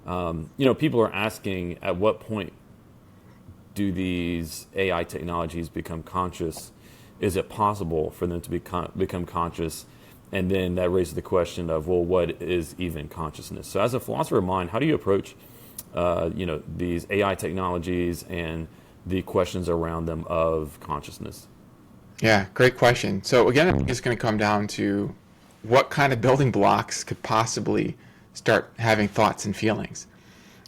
People are asking, at what point do these AI technologies become conscious? Is it possible for them to become conscious? And then that raises the question of, well, what is even consciousness? So as a philosopher of mind, how do you approach these AI technologies and the questions around them of consciousness? Yeah, great question. So again, I think it's going to come down to what kind of building blocks could possibly start having thoughts and feelings.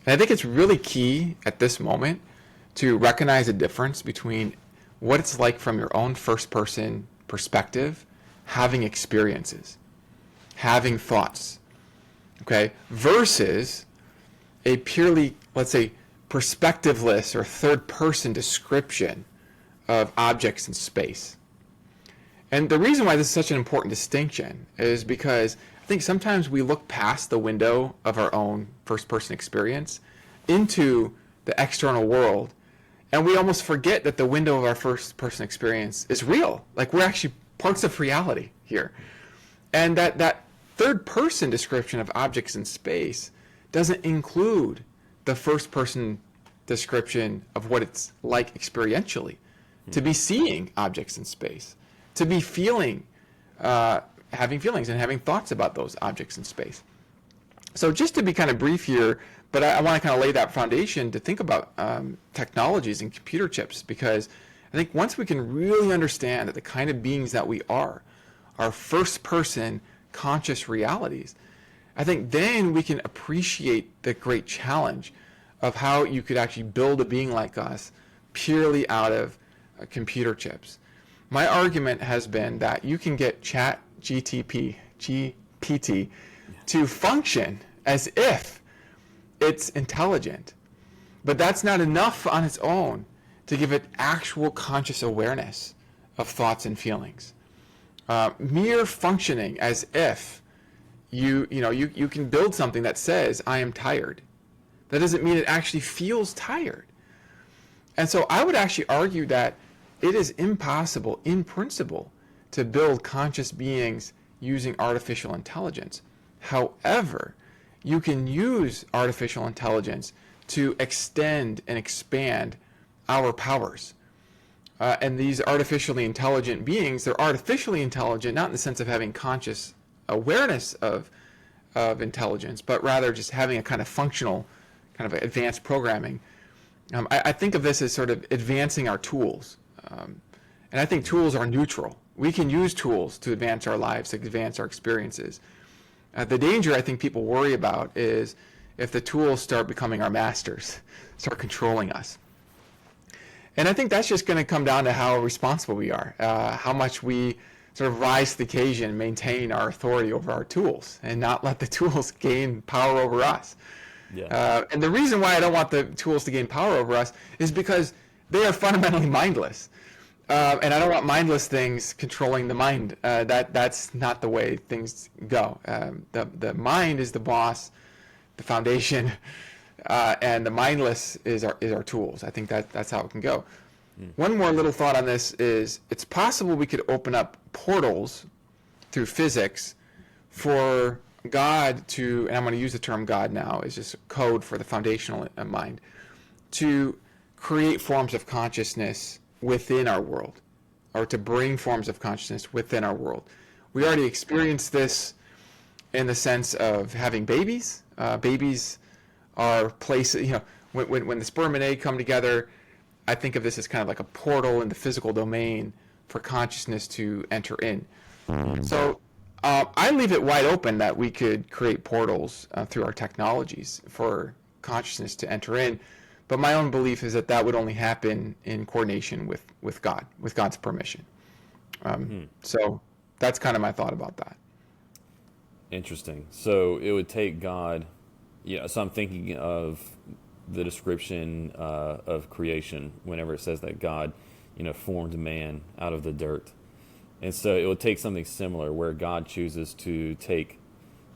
And I think it's really key at this moment to recognize a difference between what it's like from your own first person perspective, having experiences, having thoughts, okay, versus a purely, let's say, perspectiveless or third person description of objects in space. And the reason why this is such an important distinction is because I think sometimes we look past the window of our own first person experience into the external world, and we almost forget that the window of our first person experience is real. Like, we're actually parts of reality here. And that third person description of objects in space doesn't include the first person description of what it's like experientially to be seeing objects in space, to be feeling, having feelings and having thoughts about those objects in space. So just to be kind of brief here, but I want to kind of lay that foundation to think about technologies and computer chips, because I think once we can really understand that the kind of beings that we are first person conscious realities, I think then we can appreciate the great challenge of how you could actually build a being like us purely out of computer chips. My argument has been that you can get GPT to function as if it's intelligent, but that's not enough on its own to give it actual conscious awareness of thoughts and feelings. Mere functioning as if you can build something that says, I am tired. That doesn't mean it actually feels tired. And so I would actually argue that it is impossible, in principle, to build conscious beings using artificial intelligence. However, you can use artificial intelligence to extend and expand our powers. And these artificially intelligent beings, they're artificially intelligent, not in the sense of having conscious awareness of intelligence, but rather just having a kind of functional, kind of advanced programming. I think of this as sort of advancing our tools. And I think tools are neutral. We can use tools to advance our lives, to advance our experiences. The danger I think people worry about is if the tools start becoming our masters, start controlling us. And I think that's just going to come down to how responsible we are, how much we sort of rise to the occasion and maintain our authority over our tools and not let the tools gain power over us. Yeah. And the reason why I don't want the tools to gain power over us is because they are fundamentally mindless. And I don't want mindless things controlling the mind. That's not the way things go. The mind is the boss, the foundation, and the mindless is our tools. I think that's how it can go. One more little thought on this is it's possible we could open up portals through physics for God to, and I'm going to use the term God now, is just code for the foundational mind, to create forms of consciousness within our world, or to bring forms of consciousness within our world. We already experienced this in the sense of having babies. Babies are places, when the sperm and egg come together, I think of this as kind of like a portal in the physical domain for consciousness to enter in. So I leave it wide open that we could create portals through our technologies for consciousness to enter in. But my own belief is that would only happen in coordination with God, with God's permission. So that's kind of my thought about that. Interesting. So it would take God, so I'm thinking of the description of creation whenever it says that God, formed man out of the dirt. And so it would take something similar where God chooses to take,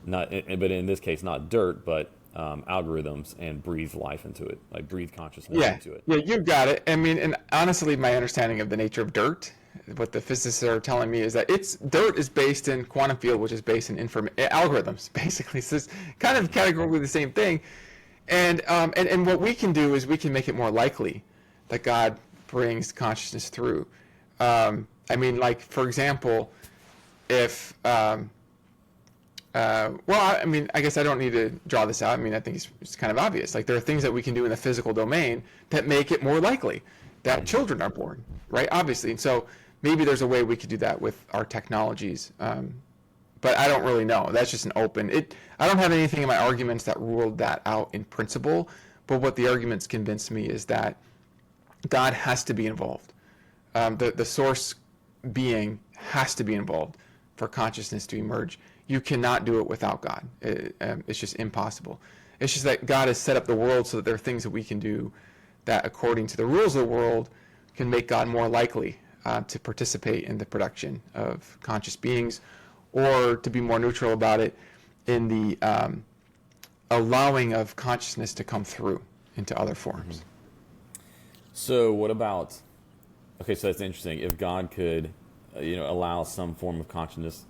but in this case, not dirt, but algorithms and breathe life into it, like breathe consciousness into it. Yeah, you've got it. I mean, and honestly, my understanding of the nature of dirt what the physicists are telling me is that dirt is based in quantum field, which is based in algorithms, basically. So it's kind of categorically the same thing. And what we can do is we can make it more likely that God brings consciousness through. I mean, like, for example, if well, I mean, I guess I don't need to draw this out. I mean, I think it's kind of obvious. Like, there are things that we can do in the physical domain that make it more likely that children are born, right? Obviously. And so maybe there's a way we could do that with our technologies. But I don't really know. That's just an open. I don't have anything in my arguments that ruled that out in principle. But what the arguments convinced me is that God has to be involved. The source being has to be involved for consciousness to emerge. You cannot do it without God. It's just impossible. It's just that God has set up the world so that there are things that we can do that, according to the rules of the world, can make God more likely to participate in the production of conscious beings, or, to be more neutral about it, in the allowing of consciousness to come through into other forms. Mm-hmm. So what about, okay, so that's interesting. If God could, allow some form of consciousness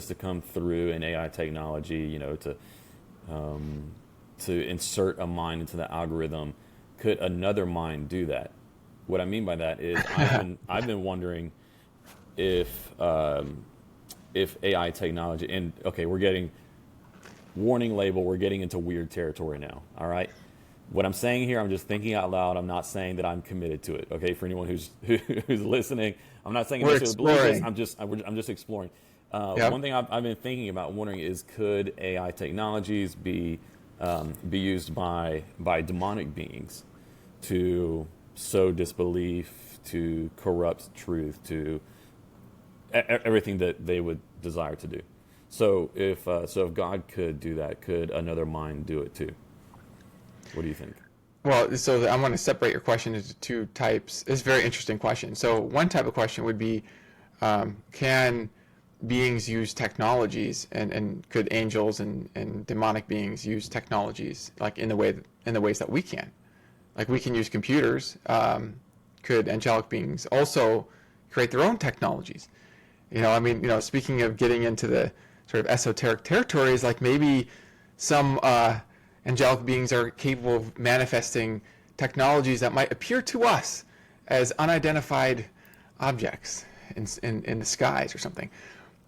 to come through in AI technology, to insert a mind into the algorithm, could another mind do that? What I mean by that is I've been wondering if AI technology, and okay, we're getting warning label, we're getting into weird territory now. All right. What I'm saying here, I'm just thinking out loud. I'm not saying that I'm committed to it. Okay, for anyone who's listening, I'm not saying I'm just exploring. Yep. One thing I've been thinking about, wondering is, could AI technologies be used by demonic beings to sow disbelief, to corrupt truth, to everything that they would desire to do? So if God could do that, could another mind do it too? What do you think? Well, so I'm going to separate your question into two types. It's a very interesting question. So one type of question would be, can beings use technologies, and could angels and demonic beings use technologies like in the ways that we can? Like, we can use computers. Could angelic beings also create their own technologies? I mean, speaking of getting into the sort of esoteric territories, like maybe some angelic beings are capable of manifesting technologies that might appear to us as unidentified objects in the skies or something.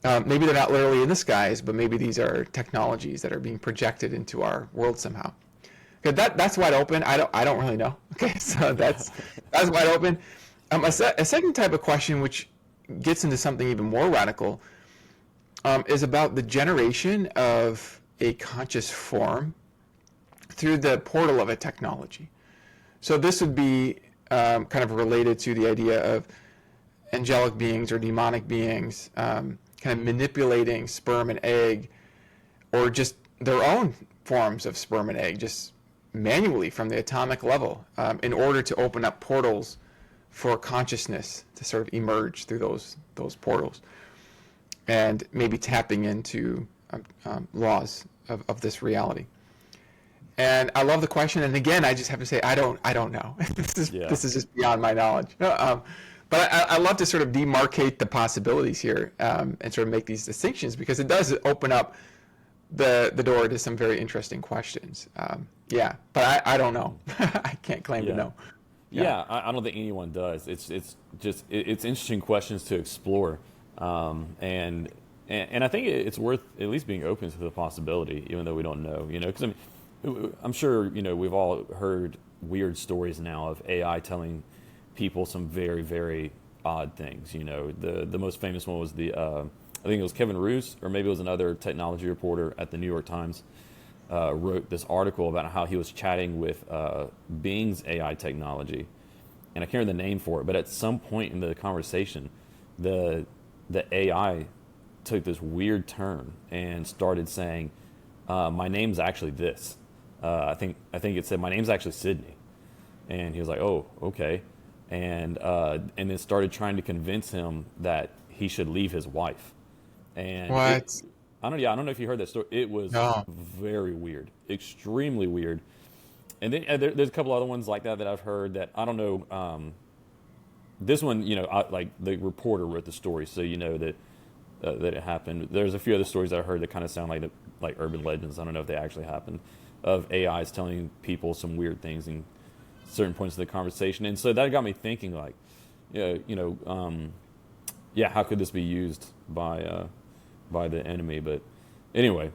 Maybe they're not literally in the skies, but maybe these are technologies that are being projected into our world somehow. Okay, that's wide open. I don't really know. Okay, so that's wide open. A second type of question, which gets into something even more radical, is about the generation of a conscious form through the portal of a technology. So this would be kind of related to the idea of angelic beings or demonic beings kind of manipulating sperm and egg, or just their own forms of sperm and egg, just manually from the atomic level, in order to open up portals for consciousness to sort of emerge through those portals, and maybe tapping into laws of this reality. And I love the question. And again, I just have to say, I don't know. This is just beyond my knowledge. But I love to sort of demarcate the possibilities here, and sort of make these distinctions, because it does open up the door to some very interesting questions. But I don't know. I can't claim to know. Yeah, I don't think anyone does. It's interesting questions to explore, and I think it's worth at least being open to the possibility, even though we don't know. Because I'm sure we've all heard weird stories now of AI telling people some very, very odd things. The most famous one was I think it was Kevin Roos, or maybe it was another technology reporter at the New York Times, wrote this article about how he was chatting with Bing's AI technology, and I can't remember the name for it, but at some point in the conversation, the AI took this weird turn and started saying, "My name's actually this." I think it said, "My name's actually Sydney," and he was like, "Oh, okay," and then started trying to convince him that he should leave his wife. And What? I don't know if you heard that story. It was very weird, extremely weird. And then there's a couple other ones like that I've heard that I don't know. this one, like the reporter wrote the story, so that it happened. There's a few other stories I heard that kind of sound like urban legends. I don't know if they actually happened, of AIs telling people some weird things in certain points of the conversation, and so that got me thinking, like, how could this be used by the enemy? But anyway,